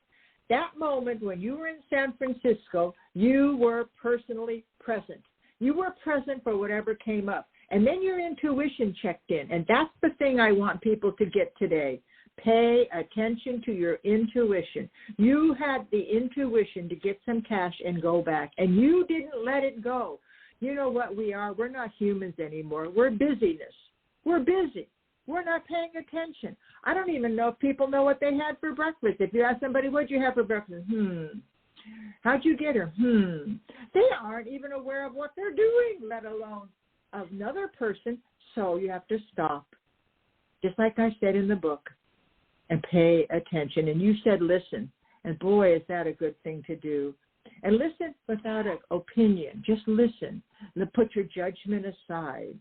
that moment when you were in San Francisco, you were personally present. You were present for whatever came up. And then your intuition checked in. And that's the thing I want people to get today. Pay attention to your intuition. You had the intuition to get some cash and go back, and you didn't let it go. You know what we are? We're not humans anymore. We're busyness. We're busy. We're not paying attention. I don't even know if people know what they had for breakfast. If you ask somebody, what'd you have for breakfast? How'd you get her? They aren't even aware of what they're doing, let alone another person. So you have to stop, just like I said in the book, and pay attention. And you said listen. And boy, is that a good thing to do. And listen without an opinion. Just listen. Put your judgment aside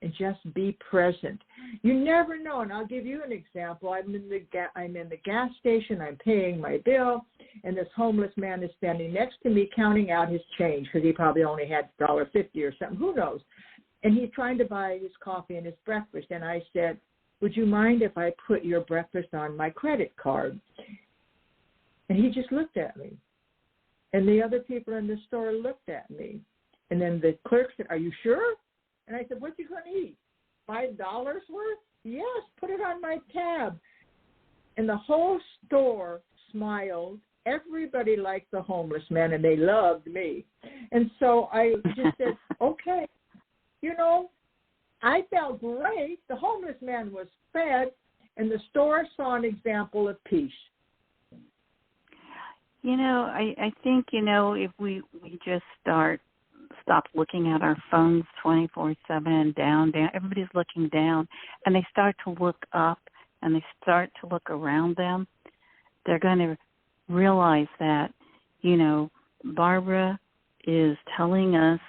and just be present. You never know. And I'll give you an example. I'm in the gas station. I'm paying my bill, and this homeless man is standing next to me counting out his change because he probably only had $1.50 or something. Who knows? And he's trying to buy his coffee and his breakfast. And I said, would you mind if I put your breakfast on my credit card? And he just looked at me. And the other people in the store looked at me. And then the clerk said, are you sure? And I said, what you going to eat? $5 worth? Yes, put it on my tab. And the whole store smiled. Everybody liked the homeless man, and they loved me. And so I just said, okay. You know, I felt great. The homeless man was fed, and the store saw an example of peace. You know, I think, you know, if we just start stop looking at our phones 24/7, down. Everybody's looking down, and they start to look up, and they start to look around them, they're going to realize that, Barbara is telling us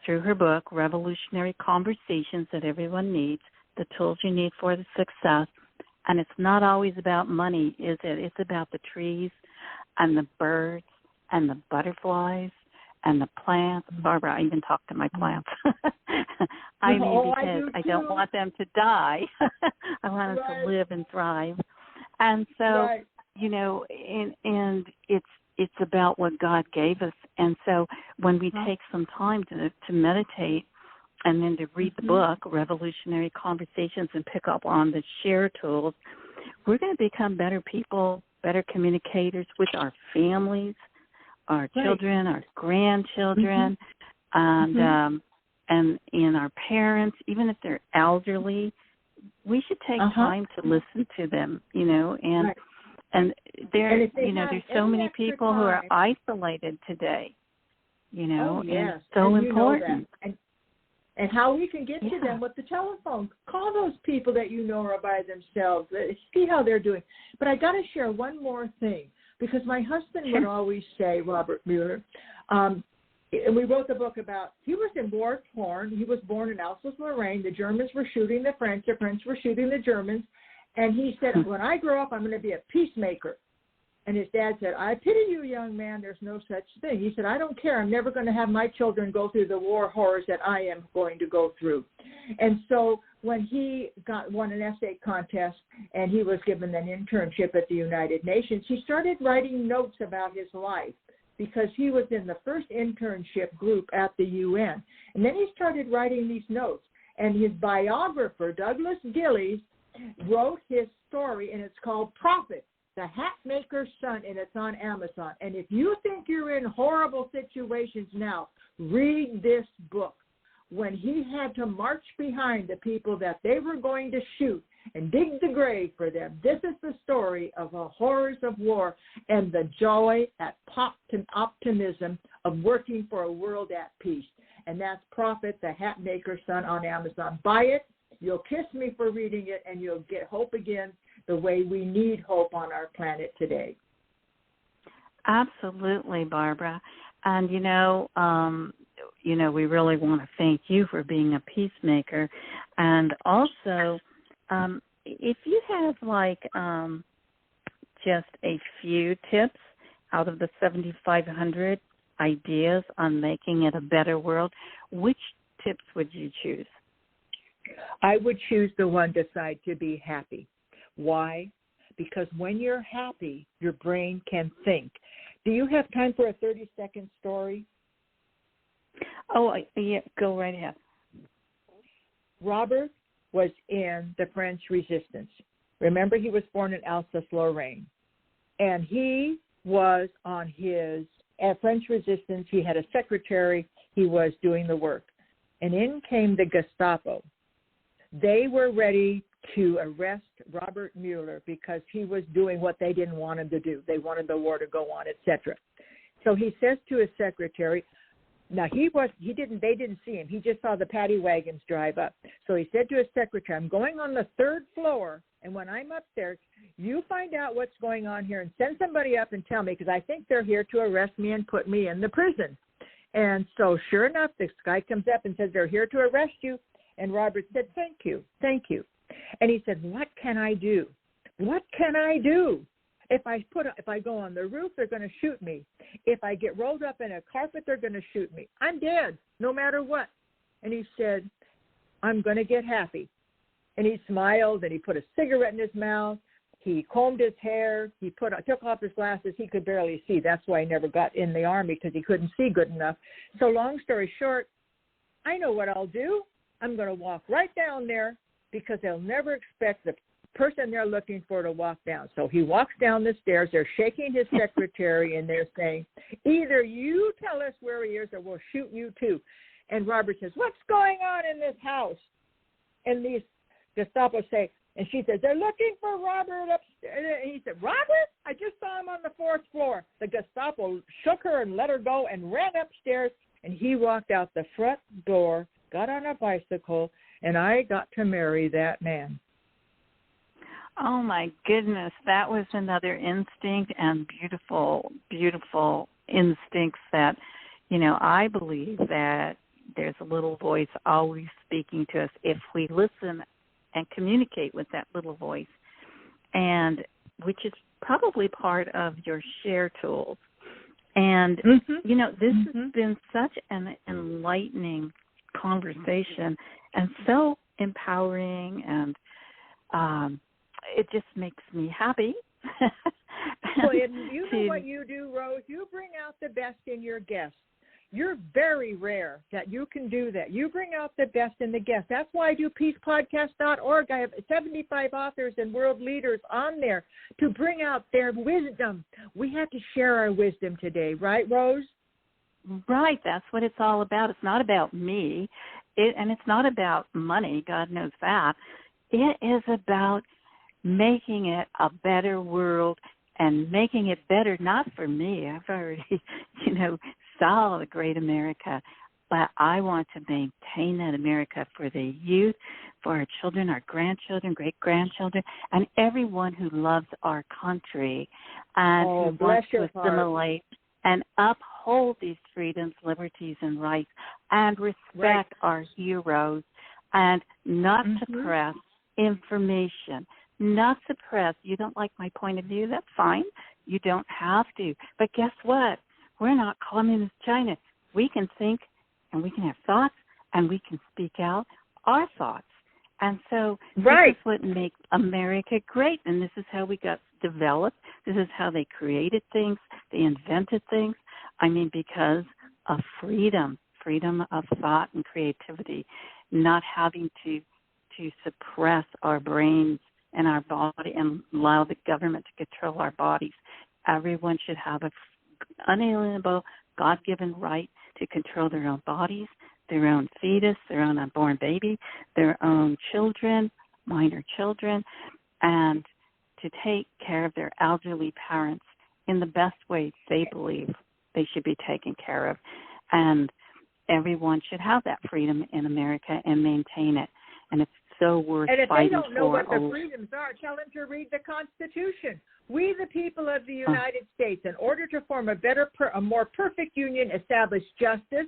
through her book, Revolutionary Conversations That Everyone Needs, the tools you need for the success. And it's not always about money, is it? It's about the trees and the birds and the butterflies and the plants. Barbara, I even talk to my plants. Because I don't want them to die. I want them to live and thrive. And so, and it's about what God gave us. And so when we take some time to meditate and then to read the book, Revolutionary Conversations, and pick up on the share tools, we're going to become better people, better communicators with our families, our children, our grandchildren, and our parents, even if they're elderly. We should take time to listen to them, and there's so many people who are isolated today, and it's so important. And how we can get to them with the telephone. Call those people that are by themselves. See how they're doing. But I got to share one more thing, because my husband would always say, Robert Mueller, and we wrote the book about, he was in war-torn. He was born in Alsace-Lorraine. The Germans were shooting the French. The French were shooting the Germans. And he said, when I grow up, I'm going to be a peacemaker. And his dad said, I pity you, young man. There's no such thing. He said, I don't care. I'm never going to have my children go through the war horrors that I am going to go through. And so when he won an essay contest and he was given an internship at the United Nations, he started writing notes about his life, because he was in the first internship group at the UN. And then he started writing these notes. And his biographer, Douglas Gillies, wrote his story, and it's called Prophet, the Hat Maker's Son, and it's on Amazon. And if you think you're in horrible situations now, read this book. When he had to march behind the people that they were going to shoot and dig the grave for them, this is the story of the horrors of war and the joy, that optimism of working for a world at peace. And that's Prophet, the Hat Maker's Son on Amazon. Buy it. You'll kiss me for reading it, and you'll get hope again, the way we need hope on our planet today. Absolutely, Barbara. And, we really want to thank you for being a peacemaker. And also, if you have, just a few tips out of the 7,500 ideas on making it a better world, which tips would you choose? I would choose the one, decide to be happy. Why? Because when you're happy, your brain can think. Do you have time for a 30-second story? Oh, yeah, go right ahead. Robert was in the French resistance. Remember, he was born in Alsace-Lorraine. And he was on his French resistance. He had a secretary. He was doing the work. And in came the Gestapo. They were ready to arrest Robert Mueller because he was doing what they didn't want him to do. They wanted the war to go on, etc. So he says to his secretary, now they didn't see him. He just saw the paddy wagons drive up. So he said to his secretary, I'm going on the 3rd floor, and when I'm up there, you find out what's going on here and send somebody up and tell me, because I think they're here to arrest me and put me in the prison. And so sure enough, this guy comes up and says, they're here to arrest you. And Robert said, thank you. And he said, what can I do? What can I do? If I go on the roof, they're going to shoot me. If I get rolled up in a carpet, they're going to shoot me. I'm dead, no matter what. And he said, I'm going to get happy. And he smiled, and he put a cigarette in his mouth. He combed his hair. He took off his glasses. He could barely see. That's why he never got in the Army, because he couldn't see good enough. So long story short, I know what I'll do. I'm going to walk right down there, because they'll never expect the person they're looking for to walk down. So he walks down the stairs. They're shaking his secretary, and they're saying, either you tell us where he is or we'll shoot you too. And Robert says, what's going on in this house? And these Gestapo say, and she says, they're looking for Robert upstairs. And he said, Robert? I just saw him on the 4th floor. The Gestapo shook her and let her go and ran upstairs. and he walked out the front door, got on a bicycle, and I got to marry that man. Oh, my goodness. That was another instinct, and beautiful, beautiful instincts that, I believe that there's a little voice always speaking to us if we listen and communicate with that little voice, and which is probably part of your share tools. And, this has been such an enlightening conversation and so empowering, and it just makes me happy. Well, and you know what you do, Rose? You bring out the best in your guests. You're very rare that you can do that. You bring out the best in the guests. That's why I do peacepodcast.org. I have 75 authors and world leaders on there to bring out their wisdom. We have to share our wisdom today, right, Rose? Right. That's what it's all about. It's not about me, and it's not about money. God knows that. It is about making it a better world and making it better, not for me. I've already, saw the great America, but I want to maintain that America for the youth, for our children, our grandchildren, great-grandchildren, and everyone who loves our country and who wants to assimilate and uphold these freedoms, liberties, and rights, and respect our heroes, and not suppress information. Not suppress. You don't like my point of view? That's fine. You don't have to. But guess what? We're not communist China. We can think, and we can have thoughts, and we can speak out our thoughts. And so this is what makes America great, and this is how we got developed. This is how they created things. They invented things. Because of freedom of thought and creativity, not having to suppress our brains and our body and allow the government to control our bodies. Everyone should have an unalienable, God-given right to control their own bodies, their own fetus, their own unborn baby, their own children, minor children, and to take care of their elderly parents in the best way they believe they should be taken care of. And everyone should have that freedom in America and maintain it. And it's so worth fighting for. And if they don't know what the freedoms are, tell them to read the Constitution. We, the people of the United States, in order to form a more perfect union, establish justice,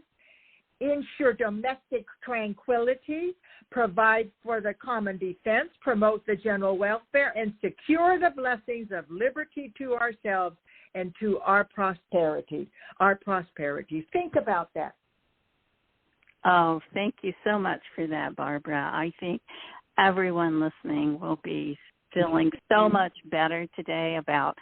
ensure domestic tranquility, provide for the common defense, promote the general welfare, and secure the blessings of liberty to ourselves and to our prosperity. Think about that. Oh, thank you so much for that, Barbara. I think everyone listening will be feeling so much better today about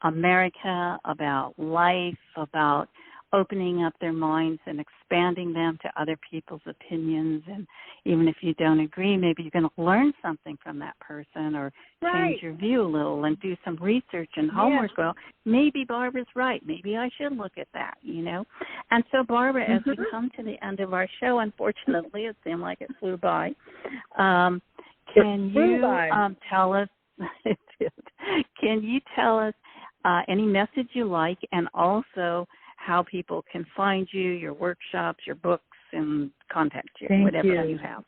America, about life, about opening up their minds and expanding them to other people's opinions. And even if you don't agree, maybe you're going to learn something from that person or change your view a little and do some research and homework. Well, maybe Barbara's right. Maybe I should look at that, And so, Barbara, as we come to the end of our show, unfortunately, it seemed like it flew by. Can you tell us, can you tell us any message you like, and also how people can find you, your workshops, your books, and contact you, whatever you have.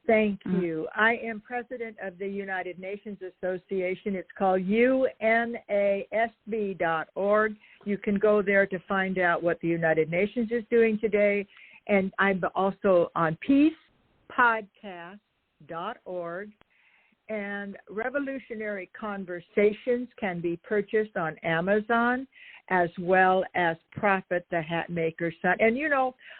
Thank you. I am president of the United Nations Association. It's called UNASB.org. You can go there to find out what the United Nations is doing today. And I'm also on peacepodcast.org. And Revolutionary Conversations can be purchased on Amazon, as well as Prophet the Hatmaker's Son. And,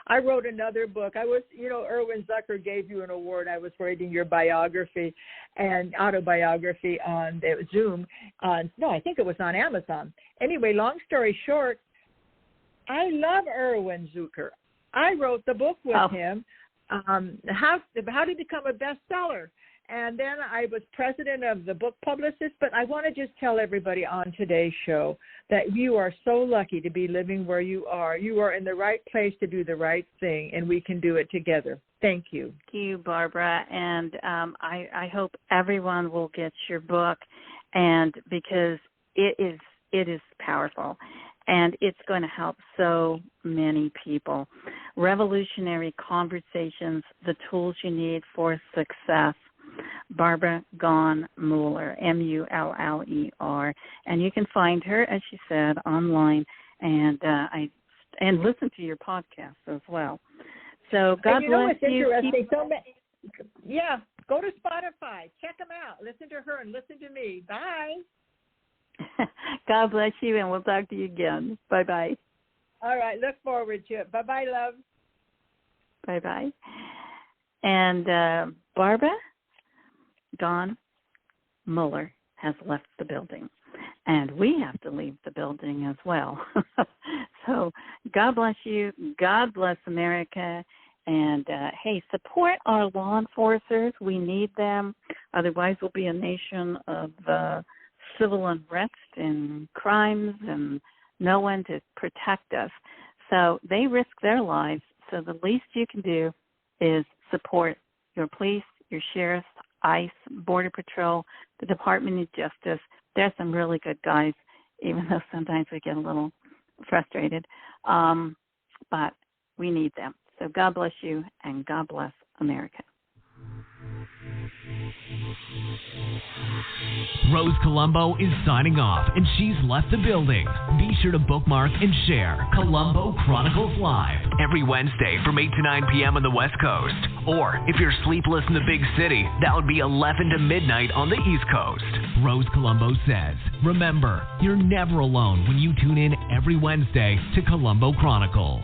I wrote another book. Erwin Zucker gave you an award. I was reading your biography and autobiography on Zoom. I think it was on Amazon. Anyway, long story short, I love Erwin Zucker. I wrote the book with him, How to Become a Bestseller. And then I was president of the book publicist, but I want to just tell everybody on today's show that you are so lucky to be living where you are. You are in the right place to do the right thing, and we can do it together. Thank you. Thank you, Barbara. And I hope everyone will get your book, and because it is powerful. And it's going to help so many people. Revolutionary Conversations, the tools you need for success. Barbara Gaughan Muller, Muller. And you can find her, as she said, online, and listen to your podcast as well. So God bless you. Yeah, go to Spotify. Check them out. Listen to her and listen to me. Bye. God bless you, and we'll talk to you again. Bye-bye. All right, look forward to it. Bye-bye, love. Bye-bye. And Barbara Gaughan Muller has left the building, and we have to leave the building as well. So God bless you. God bless America. And, hey, support our law enforcers. We need them. Otherwise, we'll be a nation of civil unrest and crimes and no one to protect us. So they risk their lives. So the least you can do is support your police, your sheriffs, ICE, Border Patrol, the Department of Justice. There's some really good guys, even though sometimes we get a little frustrated. But we need them. So God bless you, and God bless America. Rose Colombo is signing off, and she's left the building. Be sure to bookmark and share Colombo Chronicles Live every Wednesday from 8 to 9 p.m. on the West Coast. Or if you're sleepless in the big city, that would be 11 to midnight on the East Coast. Rose Colombo says, remember, you're never alone when you tune in every Wednesday to Colombo Chronicles.